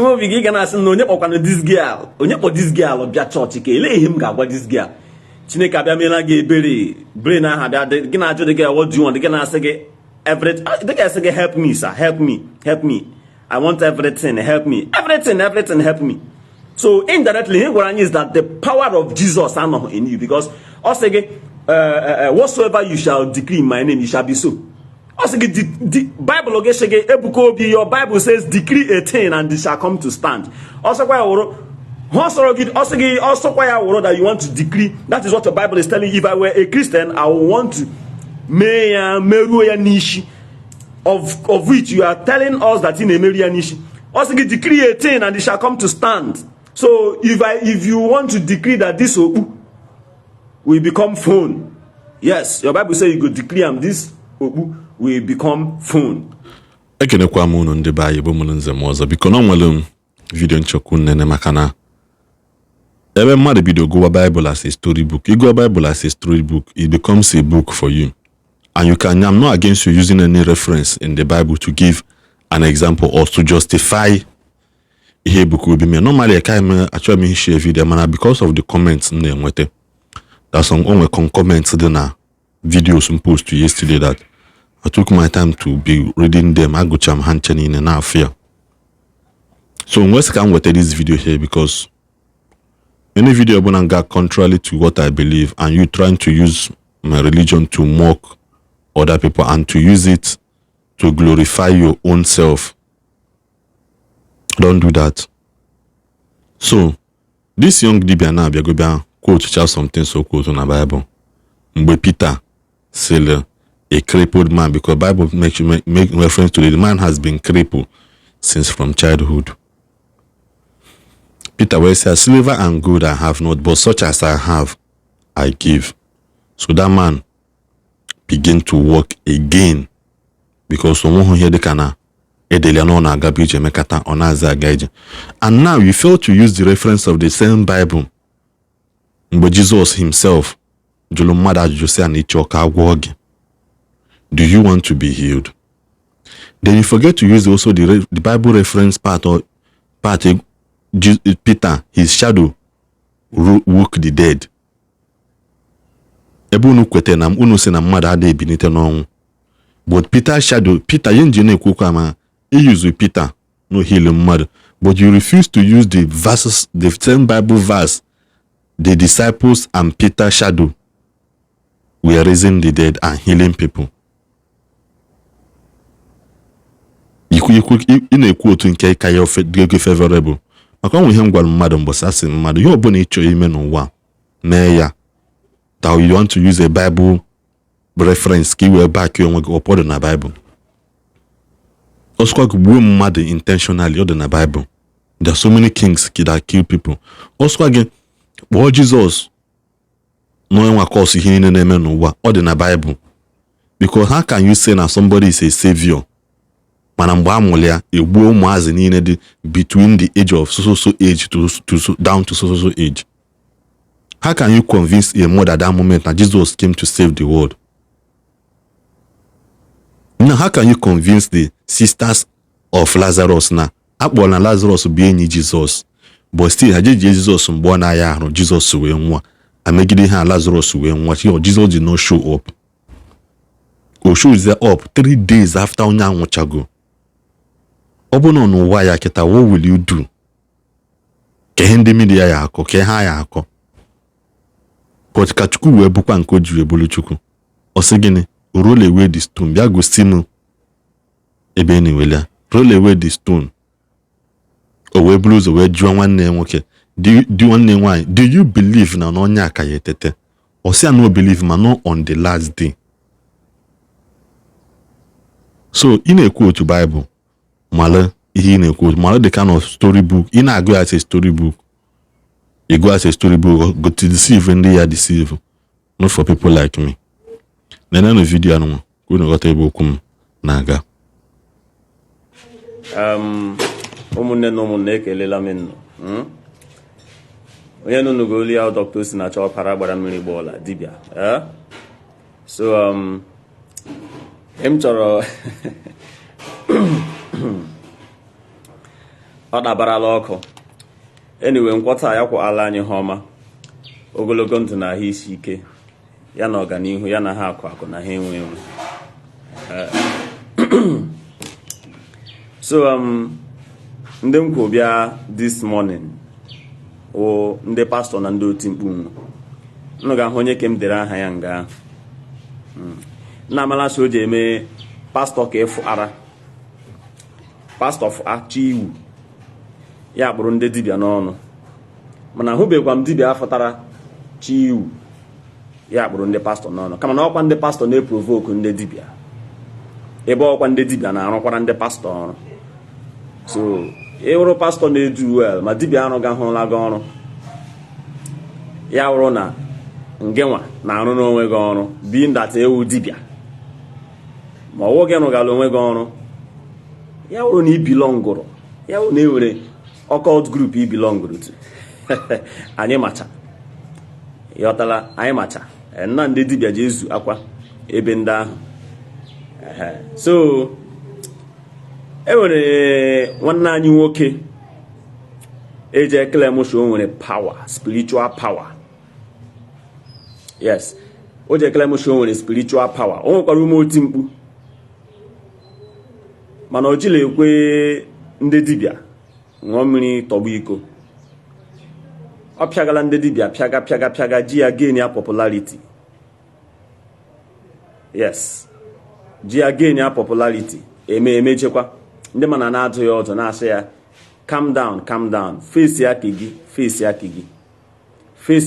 ime obi gị ga na-asị na onye kpọkwana this girl, onye kpọ this girl bịa chọọchị ka ele ihe m ga-agwa this girl. Chineke abịa meela gị ebere brain ahụ abịa gị na-ajụ dị gị what do you want, gị na-asị gị everything, dị gị asị gị help me sir, help me, I want everything, help me, everything help me. So indirectly he gwara anyị is that the power of Jesus anọghị in you, because ọ sị gị whatsoever you shall decree in my name, you shall be so. Also, the Bible, Ebuka Obi, your Bible says, decree a thing and it shall come to stand. Also, that you want to decree. That is what the Bible is telling you. If I were a Christian, I would want to meruya nishi, of which you are telling us that in a meruya nishi. Also, decree a thing and it shall come to stand. So, if you want to decree that this okpu will become phone, yes, your Bible says you could decree this okpu will become phone. Ekenekwa m unu ndị be Igbo mụrụ nze m ọzọ, biko na nwere video nchọkwu nnene maka na ebe mmadụ bido gụwa Bible as a storybook. You go Bible as a storybook, it becomes a book for you. And I'm not against you using any reference in the Bible to give an example or to justify ihe Ebuka Obi me. Normally I can't actually share video mana because of the comments na-enwete. There's some comments dị na videos m post yesterday that I took my time to be reading them. I go cham hanchen in an affair. So let's come with this video here, because any video got contrary to what I believe, and you trying to use my religion to mock other people and to use it to glorify your own self. Don't do that. So this young Dibia now be quote something so quote on the Bible. Mbe Peter said a crippled man, because Bible make reference to the man has been crippled since from childhood. Peter will say, silver and gold I have not, but such as I have, I give. So that man began to walk again, because someone who hear the kana and now you fail to use the reference of the same Bible, but Jesus himself, do you want to be healed? Then you forget to use also the Bible reference part Peter, his shadow woke the dead. But Peter's shadow, Peter he used with Peter, no healing mother. But you refuse to use the verses, the same Bible verse, the disciples and Peter's shadow were raising the dead and healing people. In a quote in Kaya favorable. I can't with him madam was asking mother, you're born each amen on one. Naya. That you want to use a Bible reference, key back you and go upon a Bible. Also, mother intentionally other than a Bible. There are so many kings that kill people. Also, again, what Jesus knowing what cause he in a man or than a Bible. Because how can you say now somebody is a savior? Manambamulia, a woman was needed between the age of so age to down to so age. How can you convince a mother at that moment that Jesus came to save the world? Now, how can you convince the sisters of Lazarus now? Apple and Lazarus being Jesus, but still, Jesus born Jesus and make it Lazarus Jesus did not show up. Or shows there up 3 days after Onyango. Obono no why kita, what will you do? Kehende media yako, keha yako. But kachuku webuka nkoju ebuluchuku. Osegene, roll away the stone. Biago simu. Ebeni welia. Roll away the stone. Owe blues owe juan one name okay. Do one name why? Do you believe na no nyaka yetete? Or say I no believe man no on the last day. So in a quote to Bible, Mala in a quote, Mala the kind of storybook. In a go as a storybook. You go as a storybook, go to deceive when they are deceived. Not for people like me. Then no video no. Go no got able come naga. Omunne no munne kelela men. Onye no go li out doctors na cho para gbara mmiri bola dibia. So em chọrọ ọ dabarala ọkụ. Anyway, nkwọta ya kwala anyị ha ọma, ogologo ndụ na ahụ isi ike ya na ọganihu ya na ha akụ akụ na ha enwe enwe. So ndị m kwụ bịa this morning o ndị pastọ na ndị oti mkpu unu ga-ahụ onye ke m dere aha ya nga na amalachi o ji eme pastọ ka efu ara pastọ achị iwu ya kpụrụ ndị dibịa n'ọnụ, mana ahụbekwa m dibịa afọtara chi iwu ya kpụrụ ndị pastọ n'ọnụ, kama na ọkwa ndị pastọ na-eprovoku ndị dibịa, ebe ọkwa ndị dibịa na-arụkwara ndị pastọ ọrụ. So ịwụrụ pastọ na-edu wel ma dibịa arụ ga hụla gị ọrụ, ya wụrụ na ngenwa na-arụ n'onwe gị ọrụ bi ndata ewu dibịa, ma ọwụ gị rụgara onwe gị ọrụ, ya wụrụ na ibilọngụrụ, ya wụrụ na ewere occult group ibilọngụrụ tu anyị macha yọtala, anyị macha nna ndị dibịa ji ezu akwa ebe ndị ahụ. So e nwere nwanne anyị nwoke eji ekele mụsho, o nwere power, spiritual power. Yes, o ji ekele mụsho, o nwere spiritual power. O nwekwara ume oti mkpu, mana o jila ekwe ndị dibịa ṅụọ mmiri tọgbọ iko. Ọ pịagala ndị dibịa pịaga ji ya gain ya popularity. Yes, ji ya gain ya popularity emechekwa ndị mana na-adụ ya ọdụ na-asị ya calm down, face ya kegi, face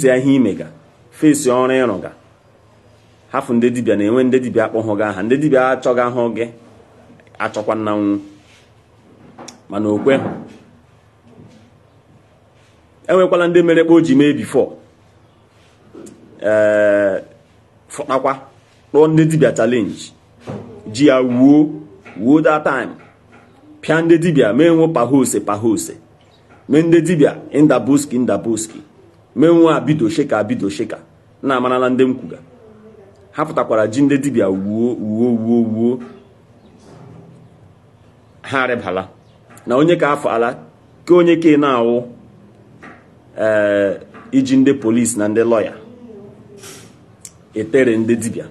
ya ihe imega, face ya ọrụ ịrụga. Hafụ ndị dibịa na-enwe ndị dibịa akpọghọ gị aha, ndị dibịa achọghị ahụ gị achọkwa nnanwụ, mana okwe enwekwala ndị mere kpa o ji mee before fụtakwa kpọọ ndị dibịa challenge ji ya wuo that time, pịa ndị dibịa mee nwe pahose, mee ndị dibịa indabuski, mee nwe abido sheka na amarala ndị mkwuga. Ha pụtakwara ji ndị dibịa wuo ha arịbala na onye ka afọ ala ka onye ka na-awụ iji ndị polisi na ndị lọya etere ndị dibịa.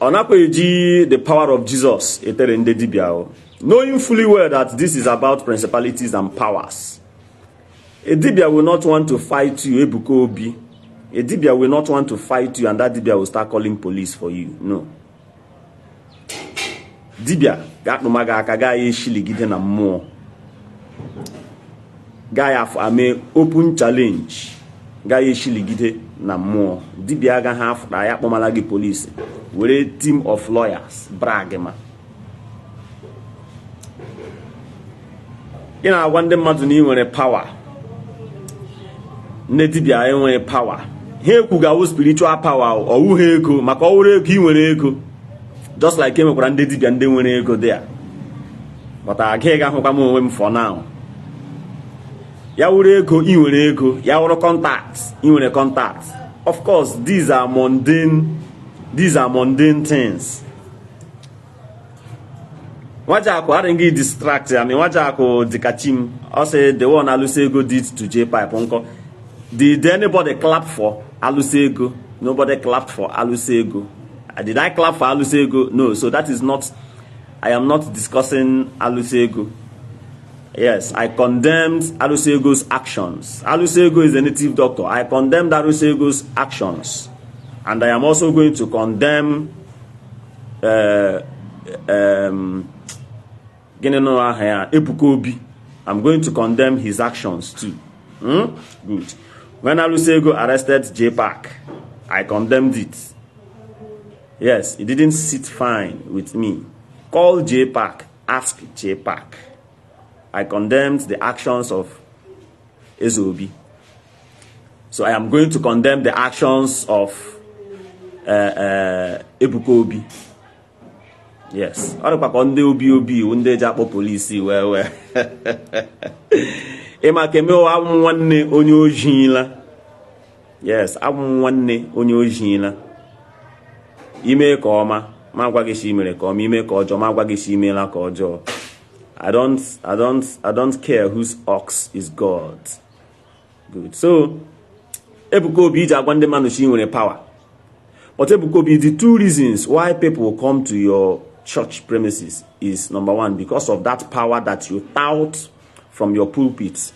Ọ nakwa eji the power of Jesus etere ndị dibịa, knowing fully well that this is about principalities and powers. A dibia will not want to fight you, Ebuka Obi. A dibia will not want to fight you, and that dibia will start calling police for you. No. Dibia ga-akpụmaga aka gaa ya eshiligide na mmụọ, gaa ya ame open challenge, gaa ya eshiligide na mmụọ. Dibia agaghị afụta ya kpọmala gị polisi were team of lawyers brag ma. Ị na-agwa ndị mmadụ na ị nwere power, ndị dibịa enwere power. Ha ekwugawo spiritual power, ọwụ ha ego, maka ọwụrụ ego ị nwere ego, just like emekwara ndị dibịa ndị nwere ego there. But agaghị ahụkwa m onwe m for now. Ya wụrụ ego ị nwere ego, ya wụrụ contacts ị nwere contacts. Of course, these are mundane things. Wajaku adịghị distract ya. Wajaku dikachim. I say the one Alusego did to J-Pipe. Uncle, did anybody clap for Alusego? Nobody clapped for Alusego. Did I clap for Alusego? No. So that is not. I am not discussing Alusego. Yes, I condemned Alusego's actions. Alusego is a native doctor. I condemned Alusego's actions. And I am also going to condemn Ebuka Obi. I'm going to condemn his actions too. Good. When Alusego arrested J-Pack, I condemned it. Yes, it didn't sit fine with me. Call J-Pack, ask J-Pack. I condemned the actions of Ezobi. So I am going to condemn the actions of Ebuka Obi. Yes. Ndị obi ndị jakpo polisi wewe. Ema keme o abụ nwanne onye ojila. Yes, abụ nwanne onye ojila. Ime ka ọma, ma gwa gị si mere ka ọma, ime ka ọjọọ, ma gwa gị si imela ka ọjọọ. I don't care whose ox is God. Good. So Ebuka Obi iji agwa ndị mmadụ chi nwere power. But Ebuka Obi, the two reasons why people come to your church premises is, number one, because of that power that you tout from your pulpit.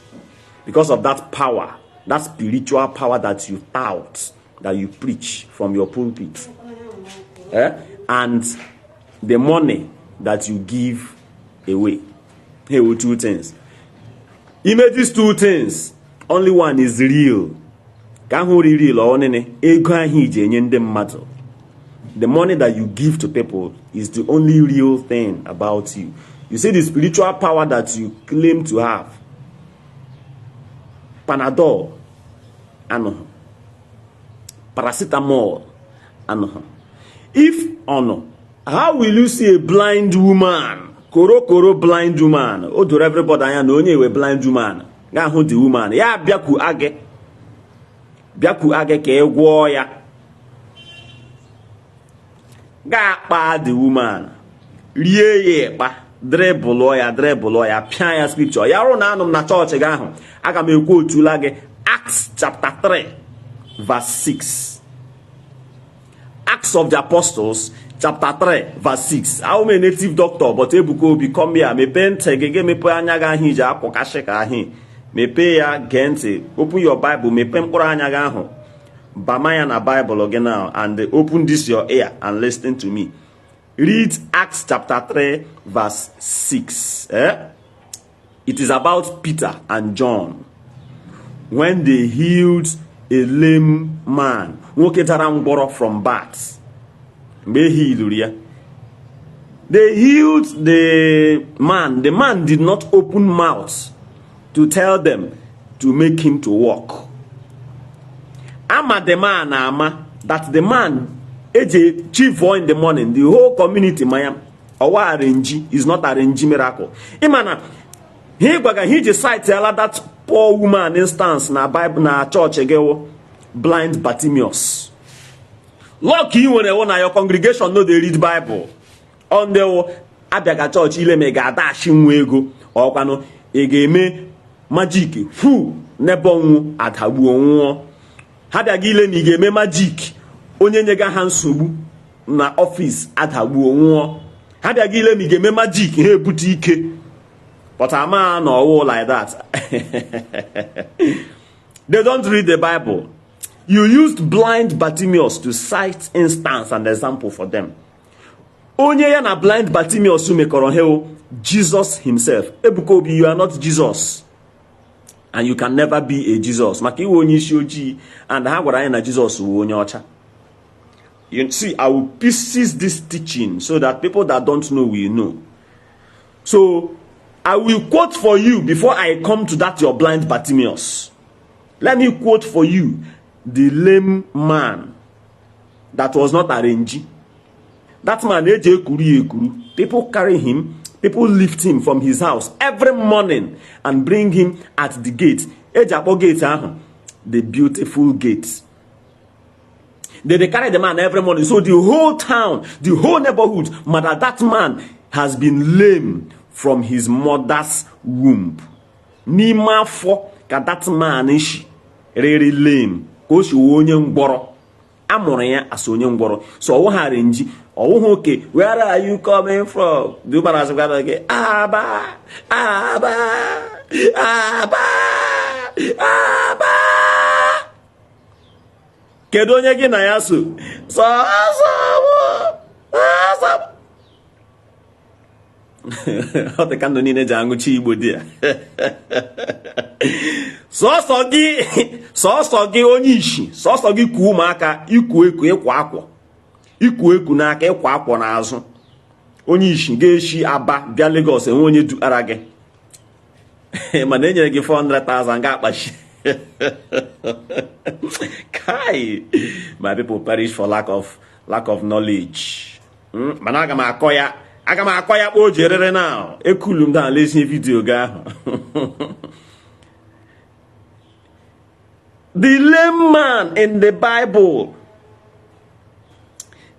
Because of that power, that spiritual power that you tout, that you preach from your pulpit. And the money that you give away. Here are two things. Imagine these two things. Only one is real. The money that you give to people is the only real thing about you. You see the spiritual power that you claim to have. Panadol, ano. Paracetamol, ano. If ano, how will you see a blind woman? Koro blind woman. Oh, to everybody I know a blind woman. Ga hu the woman. Ya biaku age. Biaku age ke egwo ya. Ga pa the woman. Rie ye pa. Dribble ya. Pia ya scripture. Ya ro na anum na church ga hu. Aga me ekwu otu la ge. Acts chapter 3 verse 6. Acts of the Apostles chapter 3 verse 6. I'm a native doctor, but Ebuka Obi come here. Me bente gege me pe anya ga hi ja akokashe ka hi. Me pe ya gente. Open your Bible. Me pe mkura anya ga hu. Bamaya na Bible again now, and open this your ear and listen to me. Read Acts chapter 3 verse 6. It is about Peter and John when they healed a lame man. From birth. They healed the man. The man did not open mouth to tell them to make him to walk. Ama the man that the man chief in the morning, the whole community mayam or arrange is not arrange miracle. Imana he decide tell that poor woman instance na Bible na church again blind Bartimaeus. Lucky when your congregation know they read Bible. On the Abiaga church ile me ga dash ego or kwano egeme magic fu nebonwu adagbu onwo. Habiaga ile mi ga-eme magic onye nyega ha nsogbu na office adagbu onwo. Habiaga ile mi ga-eme magic he ebute ike. But a man or like that. They don't read the Bible. You used blind Bartimaeus to cite instance and example for them. Onye ya na blind Bartimaeus mekoro heo Jesus himself. Ebuka Obi, you are not Jesus. And you can never be a Jesus. Maka iwe onye isi oji and ha gwara ya na Jesus wu onye ọcha. You see, I will pieces this teaching so that people that don't know will know. So, I will quote for you before I come to that your blind Bartimaeus. Let me quote for you the lame man that was not arranged. That man, people carry him, people lift him from his house every morning and bring him at the gate. The beautiful gate. They carry the man every morning. So the whole town, the whole neighborhood, matter that man has been lame from his mother's womb. Nima for that man Ishi really lame. Koshi onye ngboro. Amụrụ ya as onye ngboro. So ọ ha renji. Oh, okay. Where are you coming from? Do man as again. Aba. Kedu onye gị na ya so? Ọ dị ka ndụ niile ji aṅụchi Igbo dị ya. Sọsọ gị onye Ishi, sọsọ gị kuo ụmụaka ikwu eku ịkwa akwọ. Ikwu eku n'aka ịkwa akwọ n'azụ. Onye Ishi ga-eshi Aba bịa Lagos enwe onye duara gị. Mana enyere gị 400,000 ga-akpachi. Kai, my people perish for lack of knowledge. Mana aga m akọ ya kpo jerere now. Ekulum da lezi video ga. The lame man in the Bible,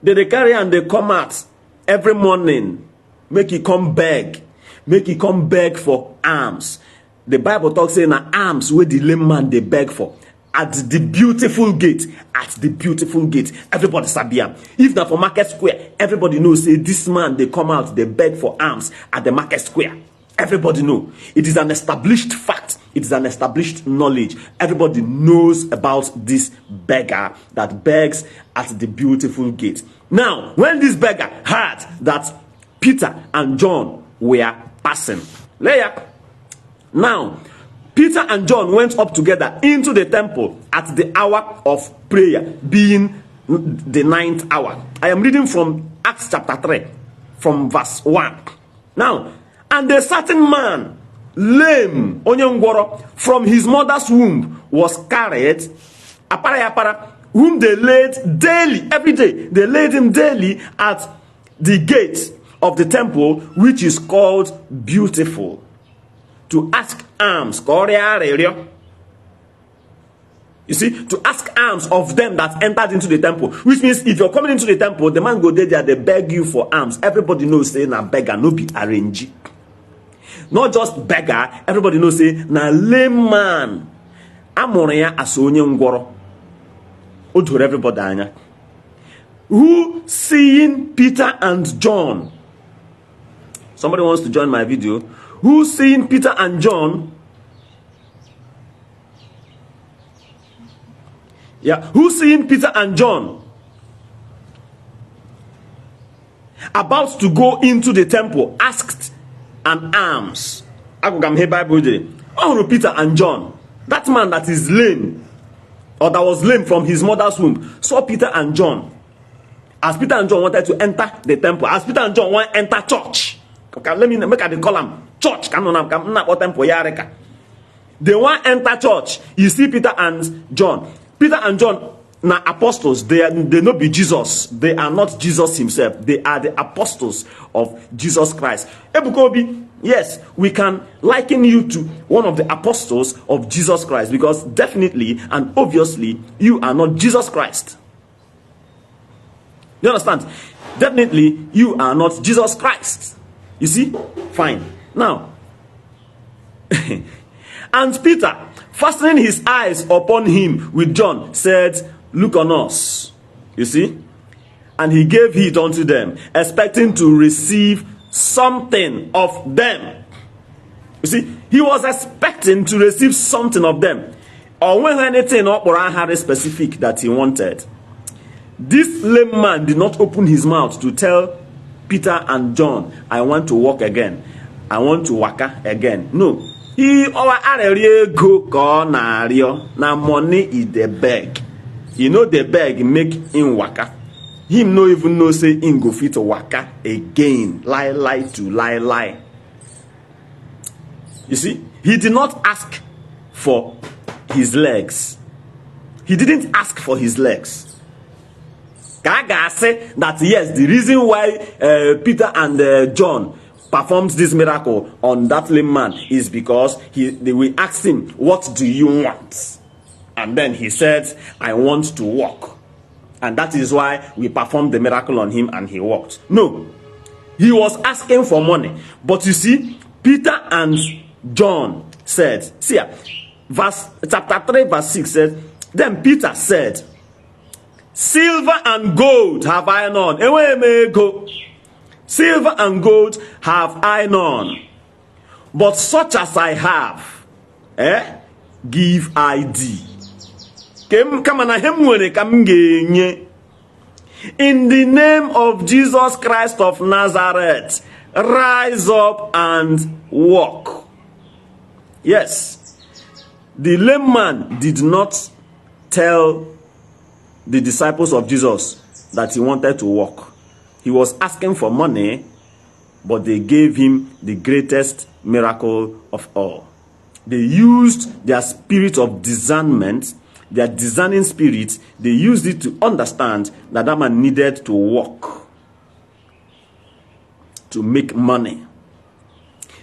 they carry and they come out every morning, make he come beg. make he come beg for alms. The Bible talks saying na alms where the lame man they beg for. At the beautiful gate, everybody sabia. If not for market square, everybody knows say this man they come out, they beg for alms at the market square. Everybody know. It is an established fact. It is an established knowledge. Everybody knows about this beggar that begs at the beautiful gate. Now, when this beggar heard that Peter and John were passing, now Peter and John went up together into the temple at the hour of prayer, being the 9th hour. I am reading from Acts chapter 3, from verse 1. Now, and a certain man, lame, from his mother's womb, was carried, whom they laid daily, every day, they laid him daily at the gate of the temple, which is called Beautiful, to ask alms. You see, to ask alms of them that entered into the temple. Which means if you're coming into the temple, the man go there, they beg you for alms. Everybody knows saying a beggar, no be arrange. Not just beggar, everybody knows say na lame man. Amoria asonye ngworo. Odor everybody anya. Who seeing Peter and John? Somebody wants to join my video. Who seeing Peter and John? Yeah, who seeing Peter and John about to go into the temple asked an alms. Oh, Peter and John, that man that is lame, or that was lame from his mother's womb, saw Peter and John. As Peter and John wanted to enter the temple, as Peter and John want to enter church. Okay, let me make a column. Church, they want to enter church. You see Peter and John. Peter and John, now apostles, they not be Jesus. They are not Jesus himself. They are the apostles of Jesus Christ. Ebuka Obi, yes, we can liken you to one of the apostles of Jesus Christ, because definitely and obviously you are not Jesus Christ. You understand? Definitely you are not Jesus Christ. You see? Fine. Now, and Peter, fastening his eyes upon him with John, said, look on us. You see? And he gave heed unto them, expecting to receive something of them. You see? He was expecting to receive something of them. Or when anything or had a specific that he wanted. This lame man did not open his mouth to tell Peter and John, I want to walk again. I want to waka again. No. He go na money is the beg. You know the beg make him waka. Him no even know say him go fit to waka again. Lie. You see, he did not ask for his legs. He didn't ask for his legs. Gaga say that yes, the reason why Peter and John performed this miracle on that lame man is because they will ask him, what do you want? And then he said, I want to walk. And that is why we performed the miracle on him and he walked. No, he was asking for money. But you see, Peter and John said, see, chapter 3 verse 6 says, then Peter said, silver and gold have I none. Away may go. Silver and gold have I none, but such as I have, give I thee. In the name of Jesus Christ of Nazareth, rise up and walk. Yes, the lame man did not tell the disciples of Jesus that he wanted to walk. He was asking for money, but they gave him the greatest miracle of all. They used their spirit of discernment, their discerning spirit, they used it to understand that that man needed to walk to make money.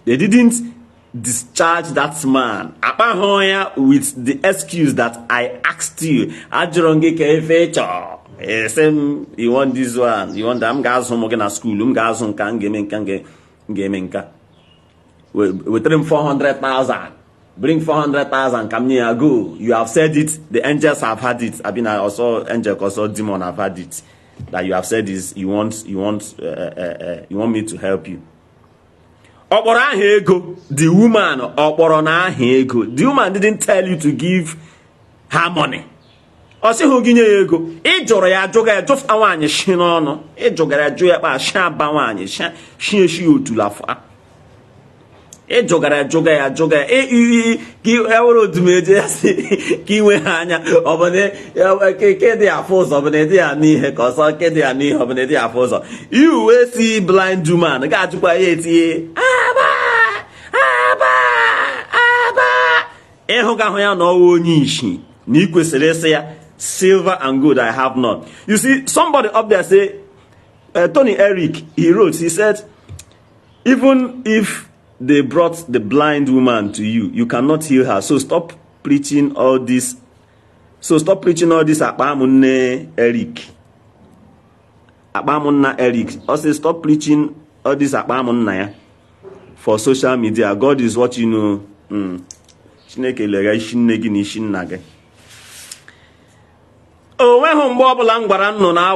They didn't discharge that man with the excuse that I asked you. You want this one, you want that. I'm guys home again at school. I'm guys home can game. with him 400,000. Bring 400,000, come near, go. You have said it, the angels have had it. I mean, I also, angel, also demon have had it. That you have said is, you want me to help you. The woman, the woman didn't tell you to give her money. Osi hu ginye ego. Ijoro ya joga ya jof awanye shinono. Ijogara ya joya ba shaba wanye shi otulafa. Ijogara joga ya joga ki euro dumeje ki we anya obone ke dey afoso obone dey ani he ko so ke dey ani obone dey afoso. You we see blind woman ga tukwa yeti aba. Eho ga ho ya no onye Ishi. Ni kwesere ese ya silver and gold I have none. You see, somebody up there say, Tony Eric, he wrote, he said, even if they brought the blind woman to you, you cannot heal her. So stop preaching all this. So stop preaching all this. Abamunne Eric. Abamunna Eric. Also stop preaching all this Abamunna for social media. God is what you know. Chineke lega shinegi ni shinnage. When Bobble na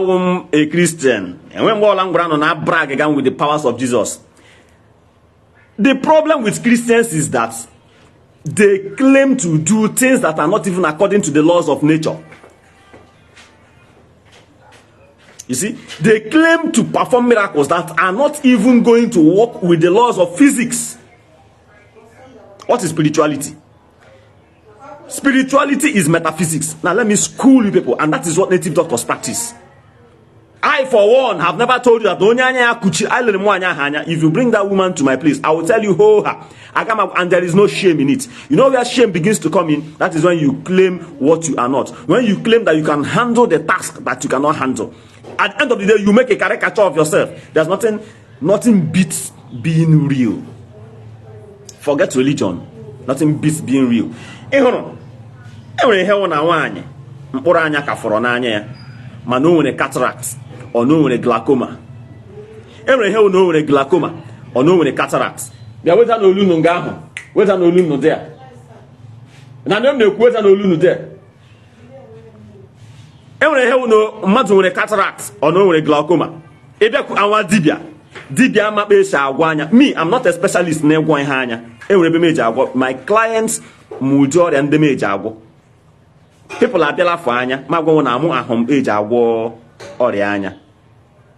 a Christian, and when Bobble na brag again with the powers of Jesus. The problem with Christians is that they claim to do things that are not even according to the laws of nature. You see, they claim to perform miracles that are not even going to work with the laws of physics. What is spirituality? Spirituality is metaphysics. Now let me school you people, and that is what native doctors practice. I, for one, have never told you that if you bring that woman to my place, I will tell you, and there is no shame in it. You know where shame begins to come in? That is when you claim what you are not. When you claim that you can handle the task that you cannot handle. At the end of the day, you make a caricature of yourself. There's nothing beats being real. Forget religion. Nothing beats being real. Enwere ihe na nwaanyị mkpụrụ anya ka fọrọ n'anya ya ma no nwere cataract or no nwere glaucoma. Enwere ihe na nwere glaucoma or no nwere cataract. Bịa weta n'olu nnu nga ahụ, weta n'olu nnu there. Na nem na-ekwu weta n'olu nnu there. Enwere ihe na mmadụ nwere cataract or no nwere glaucoma. Ebe ku anwa dibia amakpa esi agwa anya. Me, I'm not a specialist na egwo ihe anya. Enwere ebe meji agwo. My clients mujori and the meji agwo. People are bela for anya. Magwo na amu ahom eji agwo ori anya.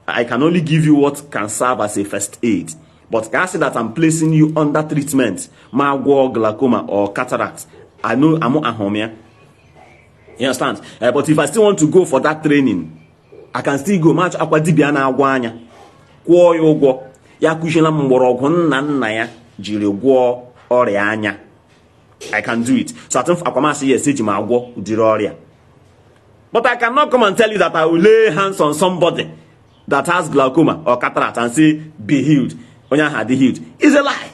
I can only give you what can serve as a first aid. But can I say that I'm placing you under treatment? Magwo, glaucoma or cataract. I know amu ahom ya. You understand? But if I still want to go for that training, I can still go. Match akwa dibia na agwa anya. Kwuo ya ụgwọ ya kụziela mgbọrọgwụ nna ya jiri gwọọ ọrịa anya. I can do it. So I think akwamasị yes eji ma agwọ udiri ọrịa. But I cannot come and tell you that I will lay hands on somebody that has glaucoma or cataract and say be healed. Onye ahụ adị healed. It's a lie.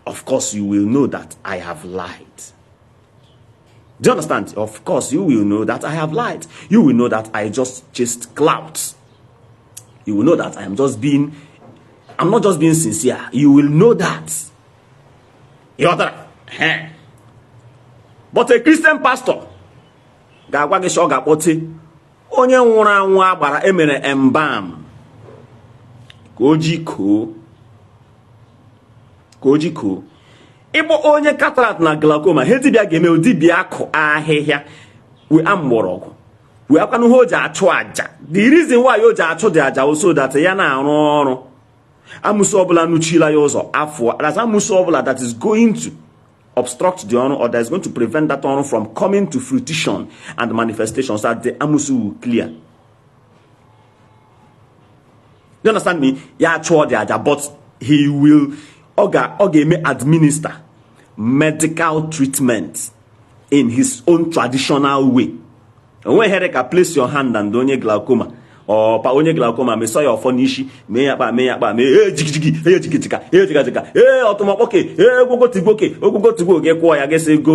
Of course you will know that I have lied. Do you understand? Of course you will know that I have lied. You will know that I just chased clouds. You will know that I'm not just being sincere. You will know that. But a Christian pastor, onye nwụrụ anwụ agbara emere embam kojiko ịbụ onye cataract na glaucoma he dibịa ga-eme odibịa akụ ahịhịa we amgbọrọgwụ we akwanu ho ji achụ aja. The reason why you ji achụ the aja so that ya na-arụ ọrụ amusu ọbụla nuchila ya ụzọ afọ. That's amusu ọbụla that is going to obstruct the honor or that is going to prevent that honor from coming to fruition and manifestation so that the amusu will clear. You understand me? Ya achụ the aja, but he will may administer medical treatment in his own traditional way. And when Hereka place your hand and onye glaucoma or onye glaucoma me saw your phone Ishi me go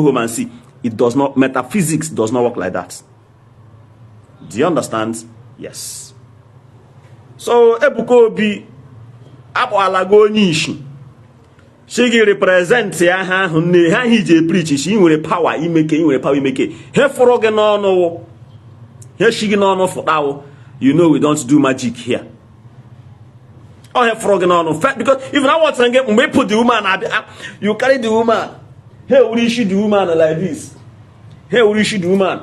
home and see. It does not, metaphysics does not work like that. Do you understand? Yes. So Ebuka Obi apo alago onye Ishi she gi represent ya ha hu ne ha hi je preach she nwere power imeke nwere power imeke he foro gi no no he shi gi no no fotawo you know we don't do magic here. Oh, he foro gi no no because if na what say mgbe put the woman you carry the woman hey uri shi the woman like this hey uri shi the woman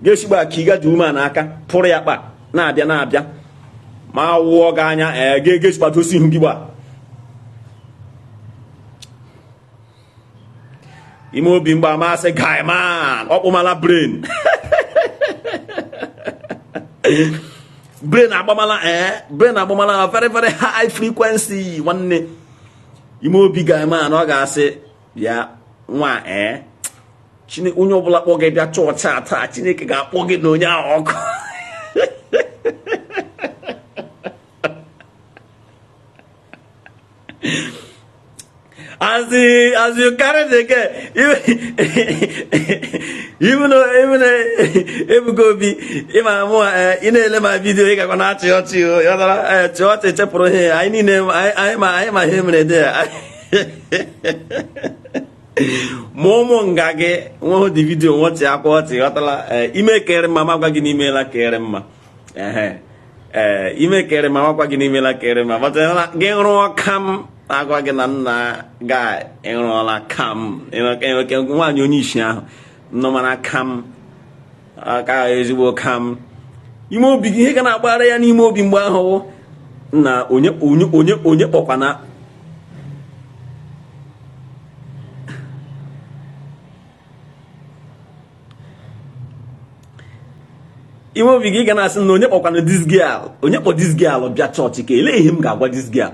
ge shi ba kiga the woman aka pụrụ ya kpa na-abịa ma wuo ga anya ge shi ba tosi hu gi ba imo bi mgba ma say guy man okpomala brain brain agbamala very very high frequency nwanne imo bi guy man ọ ga-asị ya nwa Chineke onye ọbụla kpọ gị bịa chọọchị taa Chineke ga-akpọ gị na onye ahụ ọkụ as you carry the girl, even Ebuka Obi, in my video, you can not church you, church, I need him, I'm him there. Momo ngage, one the video, watch ya, ime kere mama kwa gini email kere ma. Ime kere mama kwa gini email kere ma. But genro kam agwa gina na guy enrola kam nwa onye isi ahụ no mana kam aka ezigbo kam ime obi ihe ga na-agbara ya n'ime obi mgbe ahụ na onye kpọkwana ime obi gị ga na-asị na onye kpọkwana this girl onye kpọ this girl bịa chọọchị ka ele ihe m ga-agwa this girl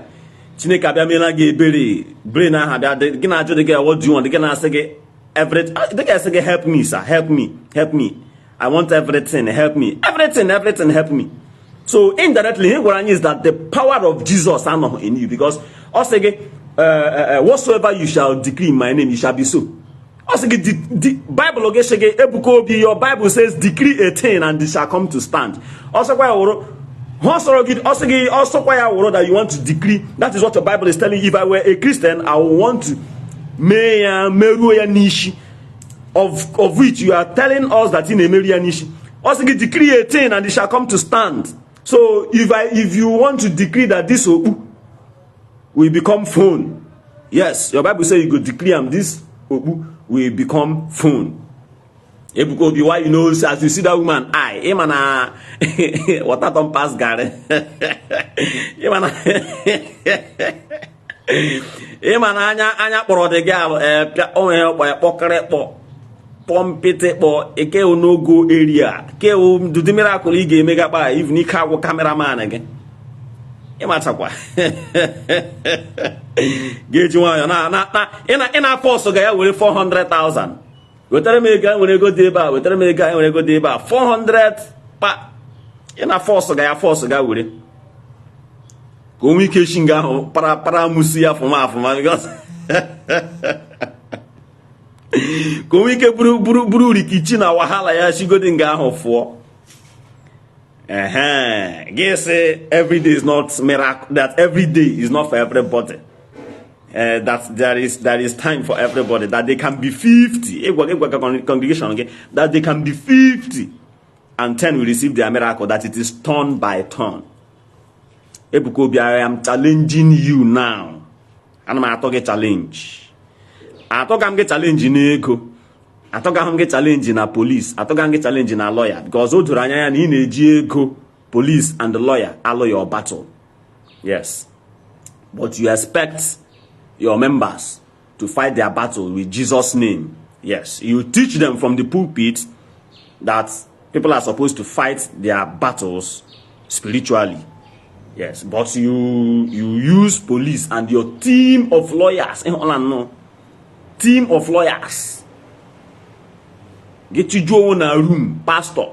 Chineke abịa meela gị ebere brain aha bịa gị na-ajụ dị gị what do you want gị na-asị gị everything dị ga-asị gị help me sir help me I want everything help me everything help me so indirectly he gwara anyị is that the power of Jesus anọghị in you because ọ sị gị whatsoever you shall decree in my name it shall be so ọ sị gị the Bible oge sị gị Ebuka Obi your Bible says decree a thing and it shall come to stand ọ sịkwa ya wụrụ also that you want to decree. That is what the Bible is telling you. If I were a Christian, I would want to nishi of which you are telling us that in a nishi. Also decree a thing and it shall come to stand. So if you want to decree that this okpu will become phone, yes, your Bible says you could decree and this okpu will become phone. Ebuka Obi, why you know as you see that woman eye, water don't pass Gary. Anya kpọrọ the girl pompete eke no go area ke do the miracle ị ga-eme gakpa even ike agwụ cameraman gị ịmachakwa ga-eji nwayọ na force ga ya were 400,000 wetara m ego nwere ego dị ebe a wetara m ego nwere ego dị ebe a 400 pa ina force ga were ka o nwee ike shi nga ahụ para musi ya afụma because ka o nwee ike buru rikichi na wahala ya shigodi nga ahụ fụọ guess every day is not miracle that every day is not for everybody. That there is time for everybody, that they can be 50 congregation, okay? That they can be 50 and 10 will receive their miracle, that it is turn by turn. Ebuka Obi, I am challenging you now. And I'm talking challenge. I talk I'm get challenge in ego. I talk I'm get challenge in a police. I talk I'm get challenge in a lawyer. Because Oduranya and in ego, police and the lawyer allow your battle. Yes. But you expect your members to fight their battle with Jesus' name. Yes, you teach them from the pulpit that people are supposed to fight their battles spiritually. Yes, but you use police and your team of lawyers. Team of lawyers. Get you join a room, pastor.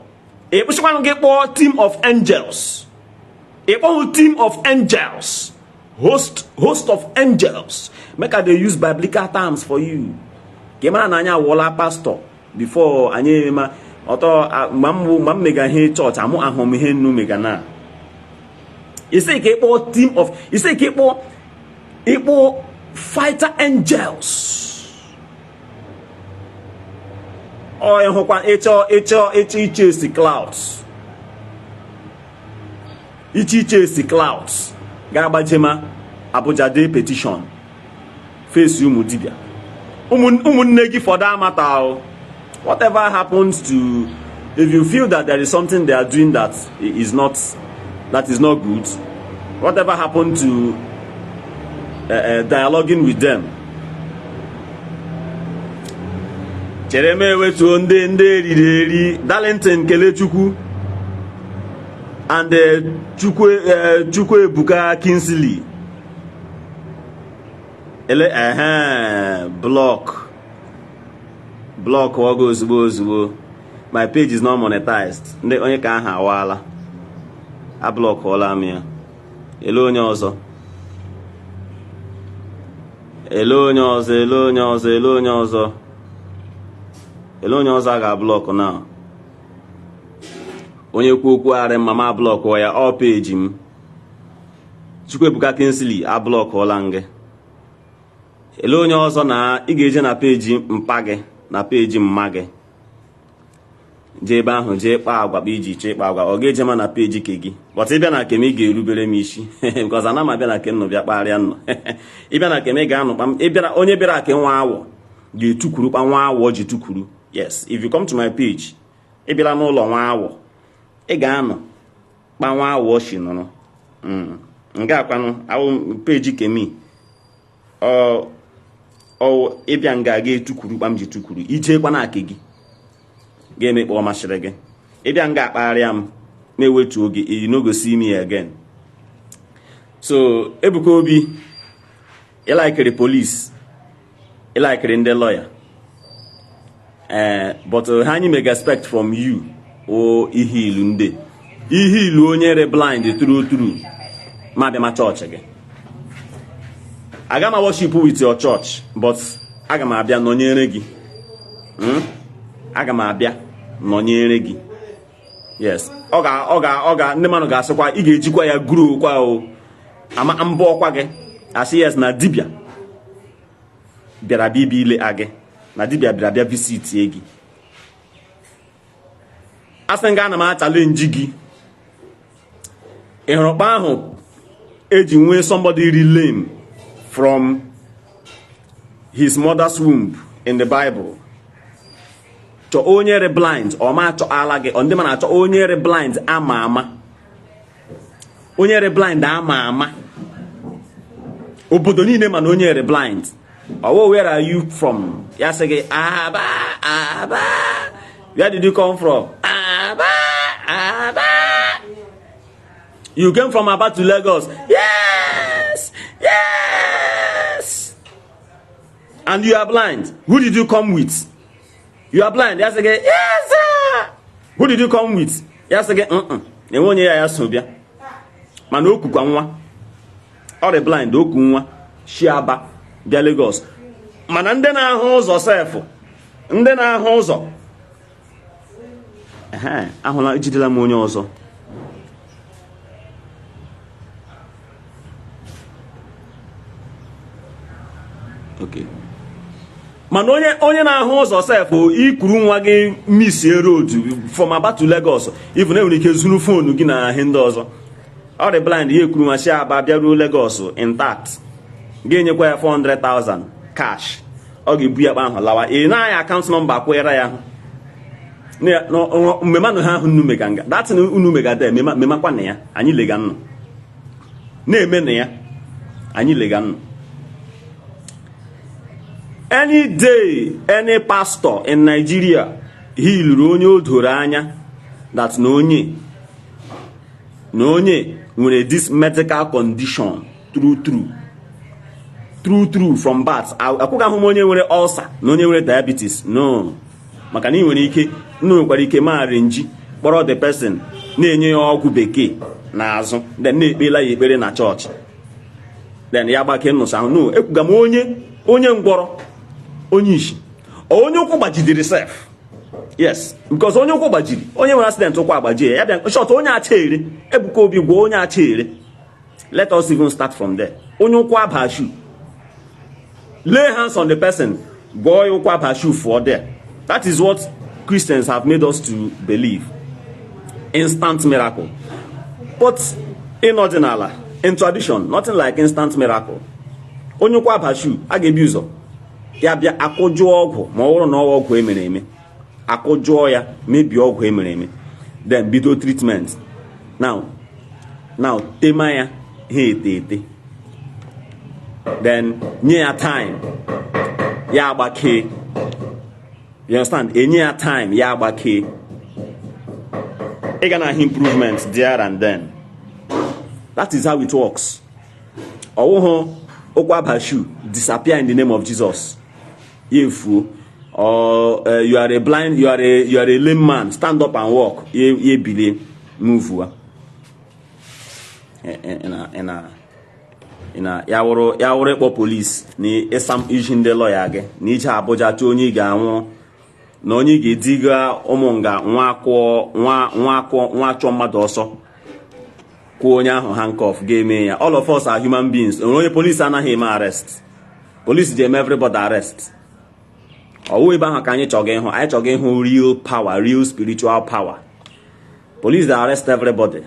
A team of angels. A team of angels. Host of angels. Make they use biblical terms for you. Kema nanya wala pastor before anye ma oto mam mega he church amu ahom he nu mega na. You say kepo team of you say kepo fighter angels. Or each chase the clouds. Each chase the clouds. Gabajema Abuja Day petition. Face you Mudibia. Umunegi for that matter. Whatever happens to, if you feel that there is something they are doing that is not good, whatever happened to dialoguing with them. Chereme wetu Ndi Darlington Kelechukwu and Chukwu Ebuka Kinsley. Block what goes. My page is not monetized. Ndị onye ka aha awala. A block all me. Hello onye ọzọ. Aga block now. Onye kwu okwu are mama block ya all page m. Chukwu Ebuka Kinsley a block all nge. Hello onye ọzọ na ị ga-eje na page mpa gị na page mma gị. Jee ebe ahụ jee kpaa agwa iji chee kpaa agwa ọ ga-eje ma na page ke gị. But ịbịa na kem ị ga-erubere m isi because ana m abịa na kem nọ bịa kparịa nnọ. Ịbịa na kem ị ga-anọ kpam ịbịa onye bịara ake nwa awọ ga-etukwuru kpa nwa awọ ji tukwuru. Yes, if you come to my page ị bịara n'ụlọ nwa awọ ị ga-anọ kpa nwa awọ shi nụrụ. Nga akwanụ awụ page kemi ịbịa nga ga-etukwuru kpam ji tukwuru ije kwa na ake gị ga-emekpa ọ masịrị gị. Ịbịa nga akparịa m na-ewetu oge you no go see me again. So Ebuka Obi ị likere police ị likere ndị lawyer but ha anyị mega expect from you ihe ilu ndị ihe ilu onye re blind true ma bịa ma chọọchị gị. Aga m worship with your church but aga m abịa nọnyere gị. Aga m abịa nọnyere gị. Yes, ọ ga ndị mmadụ ga-asịkwa ị ga-ejikwa ya grow kwa o ama mbọ ọkwa gị asị yes na dibịa bịara bịa ile agị na dibịa bịara bịa visit gị. Asị nga ana m challenge gị ịhụrụkpa ahụ eji nwee somebody really lame from his mother's womb in the Bible. Chọ onye re blind ọ ma chọ ala gị ọ ndị ma na-achọ onye re blind ama ama. Onye re blind ama ama. Obodo niile ma na onye re blind. Where are you from? Ya sị gị Aba. Where did you come from? Aba. You came from Aba to Lagos. Yes. And you are blind. Who did you come with? You are blind. Yes again. Yes sir. Who did you come with? Yes again. Enwonye ya so bia. Mana okukwa nwa. All the blind oku nwa. Shiaba bia Lagos. Mana ndị na-ahụ ụzọ sef. Ndị na-ahụ ụzọ. Ahụla ejidela m onye ọzọ. Okay. Mana onye na-ahụ ụzọ sef ikuru nwa gị miss road from Aba to Lagos even enwere ike zuru phone gị na ihe ndị ọzọ. All the blind ihe ekuru nwa si Aba bịa ruo Lagos intact ga-enyekwa ya 400,000 cash. Ọ ga-ebu ya kpa ahụ lawa na-anya account number kwere ya mmemanụ ha ahụ nnu mega nga datin unu mega de memakwa na ya anyị lega nnụ na-eme na ya anyị lega nnụ. Any day, any pastor in Nigeria, he onye o doro anya that no onye nwere this medical condition true from birth. Akwụga ahụ onye nwere ulcer na onye nwere diabetes no maka na ị nwere ike nwekwara ike ma arrange kpọrọ the person na-enye ya ọgwụ bekee n'azụ then na-ekpela ya ekpere na chọọchị then ya gbake nnụsa ahụ no ekwuga m onye ngwọrọ onye Ishi onye ụkwụ gbajidiri sef. Yes, because onye ụkwụ gbajiri onye nwere accident ụkwụ agbajie ya bịa short onye Attire Ebuka Obi gwa onye Attire. Let us even start from there. Onye ụkwụ abashu lay hands on the person, boy, bashu for there. That is what Christians have made us to believe. Instant miracle. But in Ọmenala, in tradition, nothing like instant miracle. Onye kwa bashu, agebi ụzọ. Ya bịa akụjụọ ọgwụ ma ọ bụrụ na ọgwụ emere eme. Akụjụọ ya, maybe ọgwụ emere eme. Then bido treatment. Now, tema ya he ete. Then nye ya time. Ya agbake. You understand? Enye ya time, ya agbake. You're gonna have improvements there and then. That is how it works. Okwa bashu disappear in the name of Jesus. You fool. Or you are a blind, you are a lame man. Stand up and walk. Ye believe move. Ya po police ni esam ijinde lawyer ge ni ije Abuja to onye ga-anwụ na onye ga-ediga ụmụnga nwa achọ mmadụ ọsọ kwuo onye ahụ handcuff ga-eme ya. All of us are human beings. Onye police anaghị eme arrest. Police dey eme everybody arrest. Ọwụ ebe ahụ ka anyị chọga ịhụ real power, real spiritual power. Police dey arrest everybody.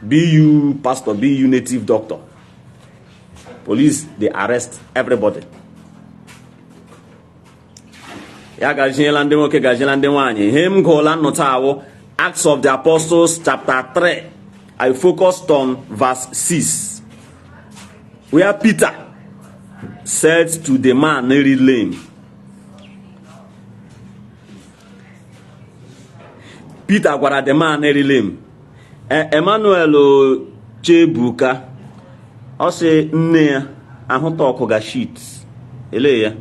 Be you pastor, be you native doctor. Police dey arrest everybody. Ya gajiela ndị nwoke gajiela ndị nwaanyị. Him gola notawo Acts of the Apostles chapter 3. I focused on verse 6. Where Peter said to the man nearly lame. Peter gwara the man nearly lame. Emmanuel Chebuka ọ sị nne ya ahụta ọkụga sheet. Ele ya.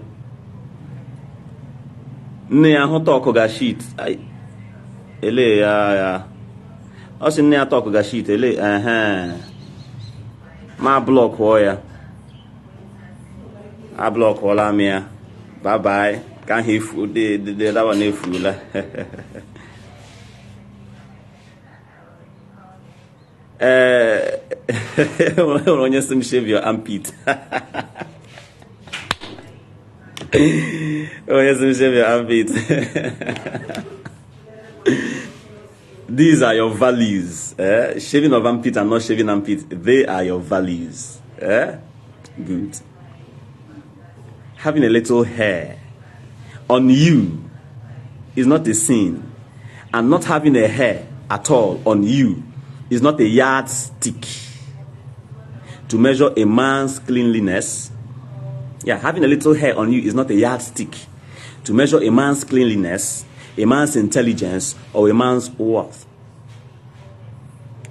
Nne ya ahụta ọkụga sheet. Ele ya. Ọ sị nne ya ta ọkụga sheet. Ele ma block ya. A block wala m ya. Bye bye. Ka he fu de that one efu la. Onye sim shave your armpit. Onye sim shave your armpit. These are your values. Shaving of armpit and not shaving armpit, they are your values. Good. Having a little hair on you is not a sin, and not having a hair at all on you is not a yardstick to measure a man's cleanliness. Yeah, having a little hair on you is not a yardstick to measure a man's cleanliness, a man's intelligence, or a man's worth.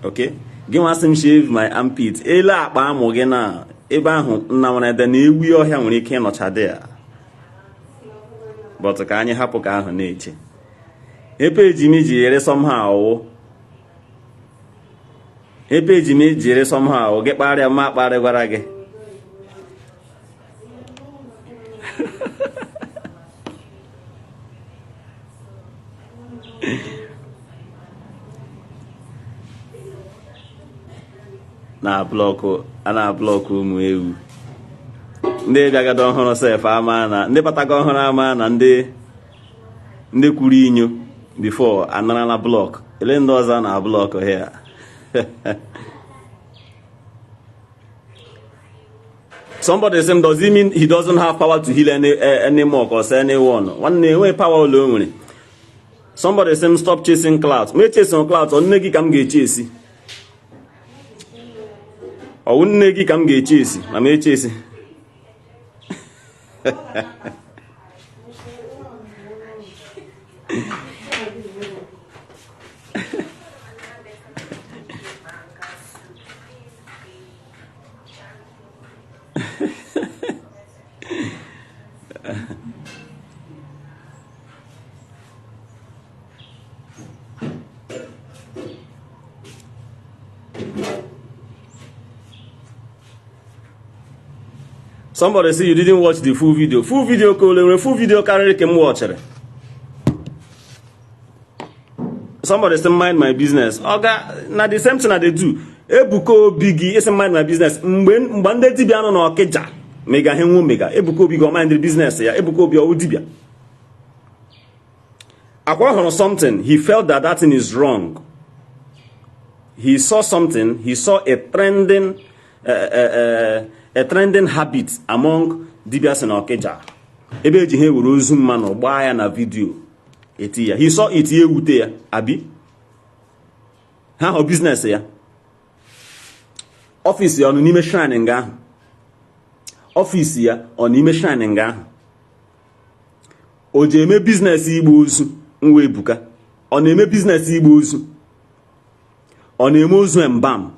Okay? Give me shave my armpit. Ela akpa amu gị na ebe ahụ nna nwere ede na ewi ọhịa nwere ike ịnọcha there. But ka anyị hapụ ka ahụ na-eche. Epeji m ji yere somehow. Epeji m ji yere somehow. Gị kparịa ma kparịgwara gị. Na blọk ụmụ ewu. Ndị bịagado ọhụrụ sef ama na ndị batago ọhụrụ ama na ndị kwuru inyo before anara na blọk. Ele ndị ọzọ na blọk here. Somebody said, does it mean he doesn't have power to heal anymore or say anyone? One way power alone. Somebody said, stop chasing clouds. Me chasing clouds or negi kam ge chase. Or negi kam ge chase. I may chase. Somebody say you didn't watch the full video. Full video carry came watch it. Somebody say mind my business. Okay, now the same thing that they do. Ebuka Obi is mind my business. Mbande dibia no Okija. mega henwu mega Ebuka Obi go mind the business ya Ebuka Obi o dibia akwa hụrụ something he felt that thing is wrong. He saw something, he saw a trending habit among dibias in Okeja. Ebe eji he wuru ozu mmanụ gbaa ya na video eti ya. He saw it ye wute ya abi ha ho business ya office ya onu n'ime shrine nga ahụ office ya ọ n'ime shrine nga ahụ o je eme business Igbo ozu nwa Ebuka ọ na-eme business Igbo ozu ọ na-eme ozu embam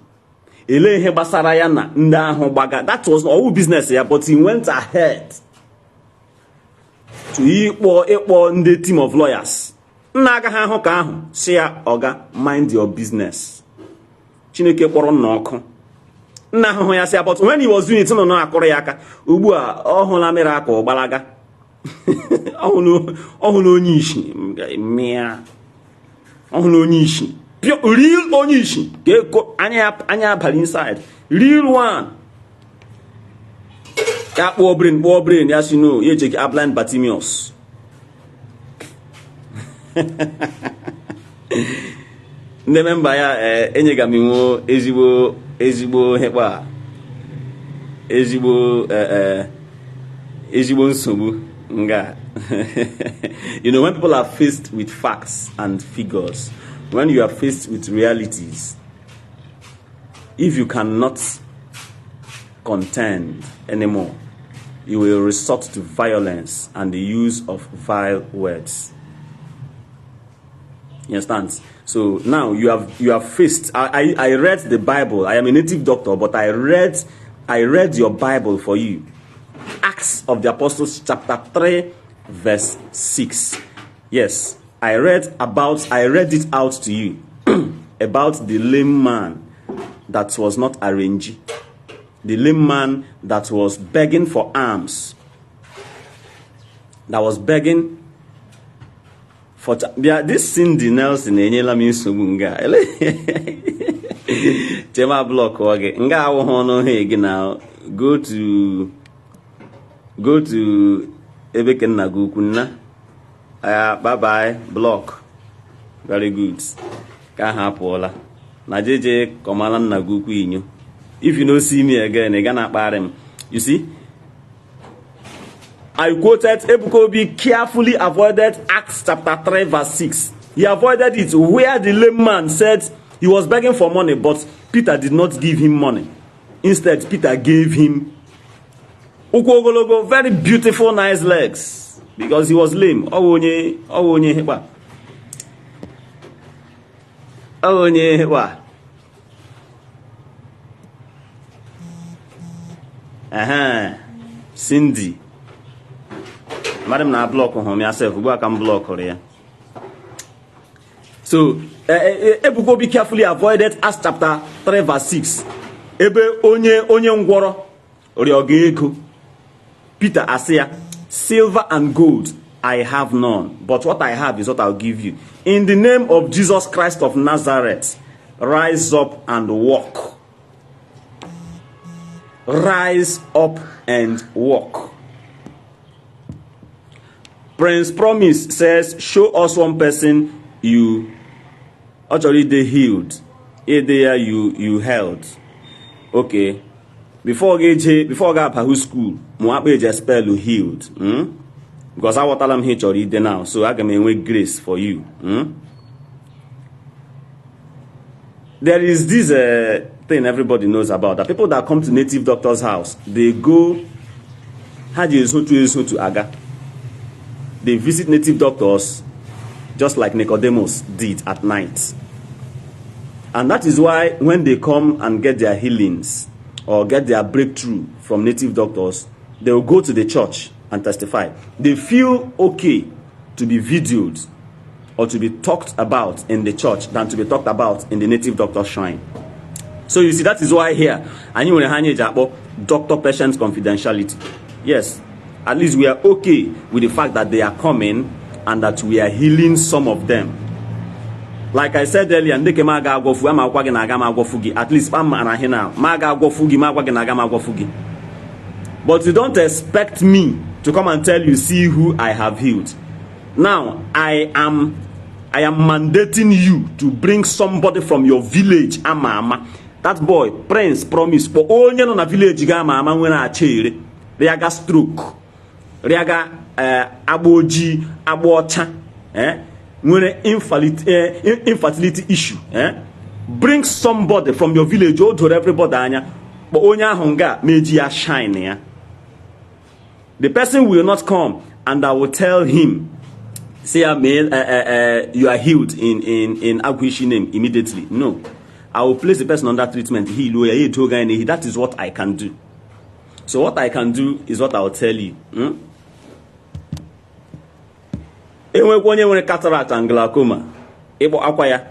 ele ihe gbasara ya na ndị ahụ gbaga. That was all business ya, but he went ahead to ịkpọ ndị team of lawyers nna agaghị ahụ ka ahụ si ya oga mind your business. Chineke kpọrọ nna ọkụ nna ahụhụ ya si ya, but when he was doing it nọ na-akụrụ ya aka. Ugbu a ọ hụla mere aka ọgbalaga ọhụrụ onye Ishi mịa ọhụrụ onye Ishi real onye Ishi anya abalị inside real one ya kpọọ brain ya si no ya echeki blind Bartimaeus ndị memba ya enyega m iwu ezigbo hekpa ezigbo nsogbu nga you know, when people are faced with facts and figures, when you are faced with realities, if you cannot contend anymore, you will resort to violence and the use of vile words. You understand? So now you have faced. I read the Bible. I am a native doctor, but I read your Bible for you. Acts of the Apostles chapter 3 verse 6. Yes, I read it out to you about the lame man that was not arranged. The lame man that was begging for alms. That was begging for this Cindy Nelson enyela mi nsogbu nga. Chema block wage. Nga awo hono he now. Go to Ebeke Nagu kunna. Bye bye. Block. Very good. Ka hapola. Na jeje komala Nagu ku inyo. If you don't see me again, you're gonna kpare him. You see? I quoted Ebuka Obi carefully avoided Acts chapter 3 verse 6. He avoided it where the lame man said he was begging for money, but Peter did not give him money. Instead, Peter gave him very beautiful, nice legs because he was lame. Cindy. Madam na block home yourself. Go can block her. So Ebuka Obi carefully avoided Acts chapter 3 verse 6. Ebe onye ngworo oriogego. Peter Asia, silver and gold I have none, but what I have is what I'll give you. In the name of Jesus Christ of Nazareth, rise up and walk. Rise up and walk. Prince Promise says, show us one person you actually they healed. There you held. Okay. Before I got to school, I just spell you healed. Because I want to tell them here now, so I can make grace for you. There is this thing everybody knows about. The people that come to native doctor's house, they go to Aga. They visit native doctors just like Nicodemus did at night. And that is why when they come and get their healings or get their breakthrough from native doctors, they will go to the church and testify. They feel okay to be videoed or to be talked about in the church than to be talked about in the native doctor shrine. So you see, that is why here, and you want doctor-patient confidentiality. Yes, at least we are okay with the fact that they are coming and that we are healing some of them. Like I said earlier, at least But you don't expect me to come and tell you, see who I have healed. Now, I am mandating you to bring somebody from your village, Amama. That boy, Prince, promise, for all you know na village, Amama, when I chair, Riaga stroke, Riaga Aboji, Abocha, when infertility issue, Bring somebody from your village, or to everybody, but Onya Honga, Media shine, The person will not come, and I will tell him, say, you are healed in Agwishi name immediately. No. I will place the person under treatment. That is what I can do. So what I can do is what I will tell you. Cataract and glaucoma. Ebo akwaya.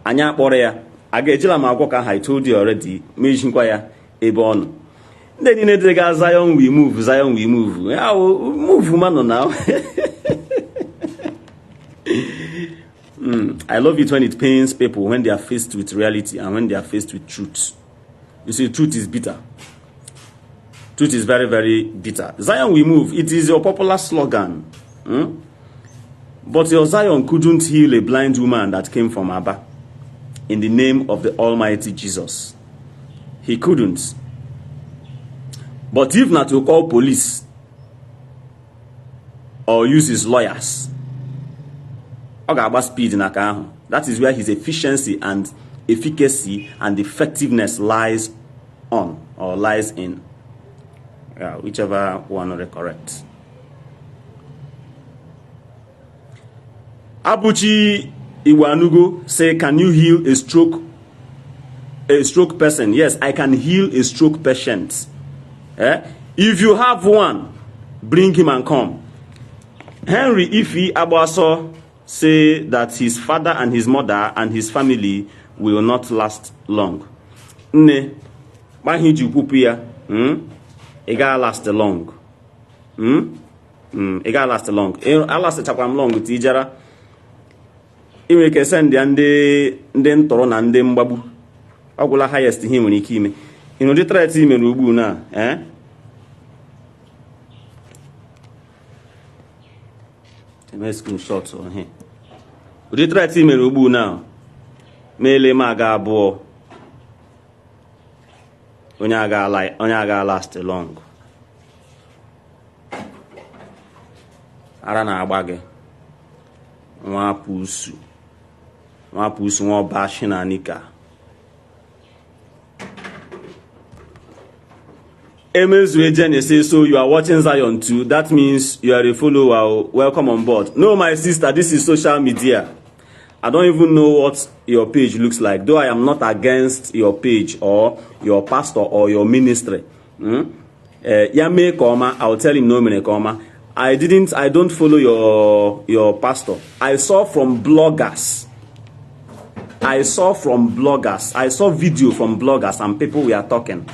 Anya porea. Agejila magwoka, I told you already. Mejinkwaya. Ebon. Then in the Zion we move. Zion we move. I will move woman now. I love it when it pains people when they are faced with reality and when they are faced with truth. You see, truth is bitter. Truth is very, very bitter. Zion we move. It is your popular slogan. But your Zion couldn't heal a blind woman that came from Abba in the name of the Almighty Jesus. He couldn't. But if not to call police or use his lawyers, speed in that is where his efficiency and efficacy and effectiveness lies on or lies in. Whichever one are correct. Abuchi Iwanugo say, can you heal a stroke person? Yes, I can heal a stroke patient. If you have one, bring him and come. Henry Ifi Abaso say that his father and his mother and his family will not last long. Ne, mahiju kupia, it gotta last long. It gotta last long. I last chapam long with Ijara. Iwe ke send the ntoro na ndị mgbagbu. Agwụla highest him when ikime. You know the threat him ugbu na, Nice screenshots on here. We try to email Ubu now. Mele maga bo. Onyaga last long. Arana abage. Nwa pusu nwa bashi na nika. Emezu Ejene says, so you are watching Zion too. That means you are a follower. Welcome on board. No, my sister, this is social media. I don't even know what your page looks like. Though I am not against your page or your pastor or your ministry. Yame Koma, I'll tell him no mene Koma. I don't follow your pastor. I saw from bloggers. I saw video from bloggers and people we are talking.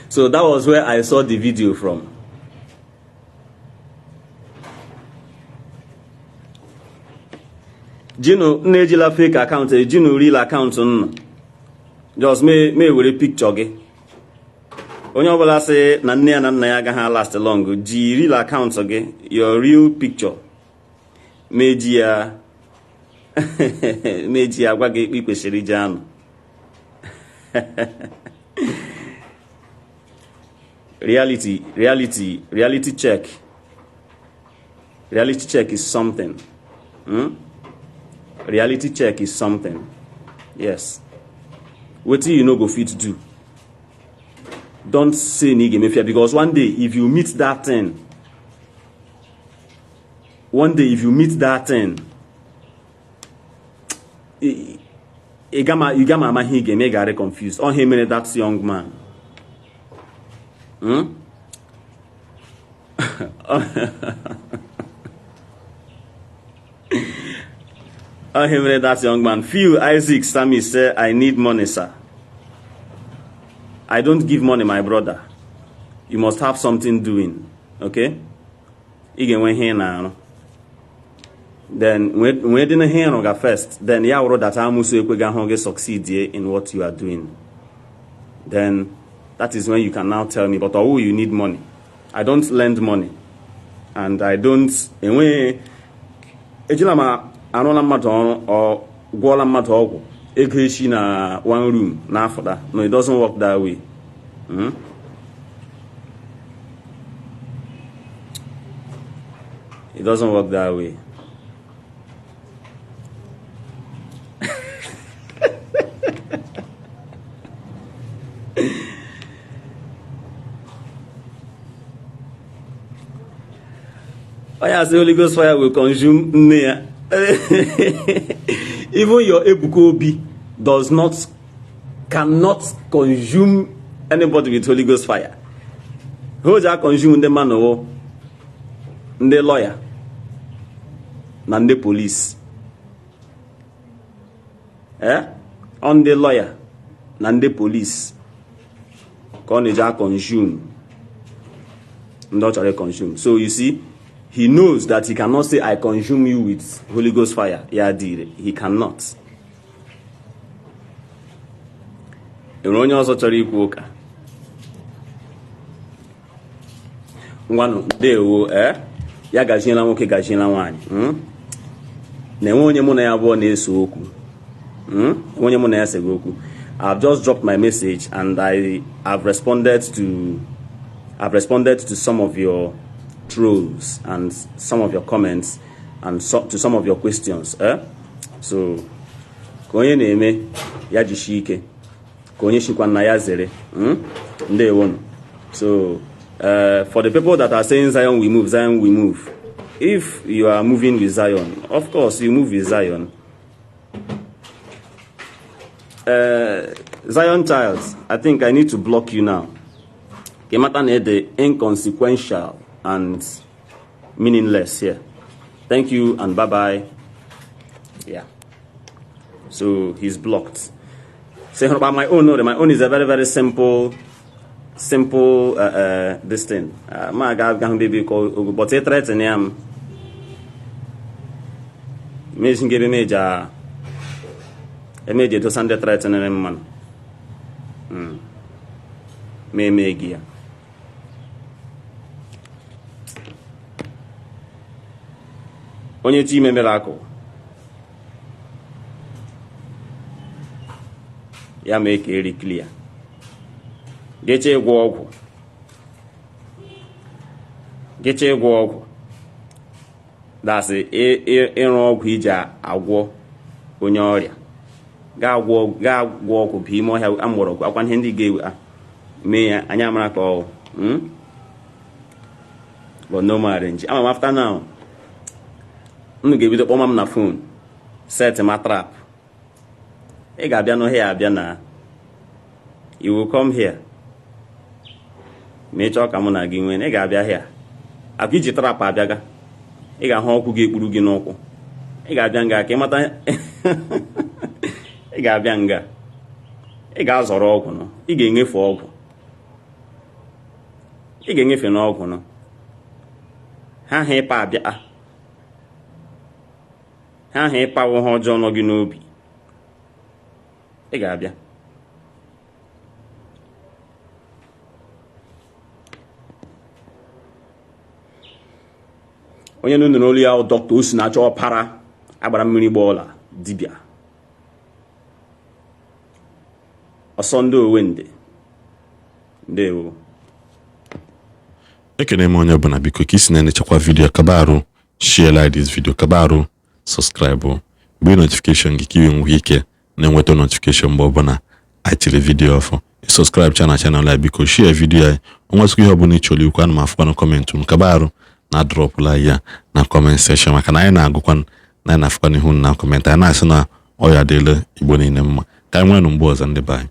So that was where I saw the video from. Gino Nejila fake account, Gino real account. Just me with a picture. Onye obula say na nne na nna ya agaghị last long. G real account again, your real picture. Meji ya gwa gị ikpe kwesịrị ije anụ. Reality check. Reality check is something. Reality check is something. Yes. What do you know go fit do? Don't say nigga mafia, because one day if you meet that thing, you gama mahige mega confused. On him that's young man. On him that's young man. Phil Isaac Sammy say, I need money, sir. I don't give money, my brother. You must have something doing. Okay? You can win here now. then when didn't hear on first, then ya wrote that amusu ekwegahoge succeed in what you are doing. Then that is when you can now tell me, but oh, you need money. I don't lend money, and I don't. Anyway, ejilama anola matter or gola matter Ishi na one room na after that. No, it doesn't work that way. It doesn't work that way. Fire, the Holy Ghost fire will consume near. Even your Ebuka Obi cannot consume anybody with Holy Ghost fire. Who are consuming the man or the lawyer and the police? On the lawyer and the police. Consume. Not consume. So you see, he knows that he cannot say, I consume you with Holy Ghost fire. Yeah, he cannot. One day, ya gajina nwoke gajina nwanyị. Na onye mụ na ya bụ na-eso okwu. Onye mụ na ya sego okwu. I've just dropped my message and I've responded to some of your trolls and some of your comments and to some of your questions. So konye na-eme ya jishi ike. Konye shikwa na ya zere. Ndewonu. So for the people that are saying Zion we move, Zion we move. If you are moving with Zion, of course you move with Zion. Zion child, I think I need to block you now. Kemata the inconsequential and meaningless here. Thank you and bye-bye. Yeah. So he's blocked. Say about my own. No, my own is a very, very simple this thing. My God, baby, but he threatened him. Mission gave me a major to Sunday threatening him, man. Me gear. Onye team miracle. Ya make it clear. Get a walk. Get a walk. That's it. Walk hija agwo onyoria. Ga walk be more help am work. I want Ndi Igbo me anyamara ko. But no marriage. I'm after now. I'm going to give it up on my phone. Set my trap. Hey, Gabiano here, Abiana. You will come here. Me talk, I'm going to give you. Hey, Gabia here. I've got trap, Abiaga. Hey, I hope you get Burugino. Hey, Gabianga came at Hey, Gabianga. Hey, guys are all no. He getting it for all. He getting it for no. Ha, hey, Pabia. Ha he pawo ho jo no gi n'obi ị ga-abịa onye nunu n'olu ya Dr. Osinachi Ọpara agbara mmiri gbola dibia Ọsọndụ Owende ndewo ekene m onye ọbụla biko ka isi na-enechekwa video kabarụ share like this video kabarụ subscribe be notification gị nwe ike na-enweta notification mgbe ọbụla atire video ọfọ subscribe channel like biko share video ya onwesịkwa ihe ọbụla ịchọrọ ikwu ana m afụkwa na comment m kabarụ na drop la ya na comment section maka na anyị na-agụkwa na anyị na-afụkwa n'ihu na comment anyị na-asị na ọ ya dịle Igbo niile mma ka anyị nwee mgbe ọzọ ndị be anyị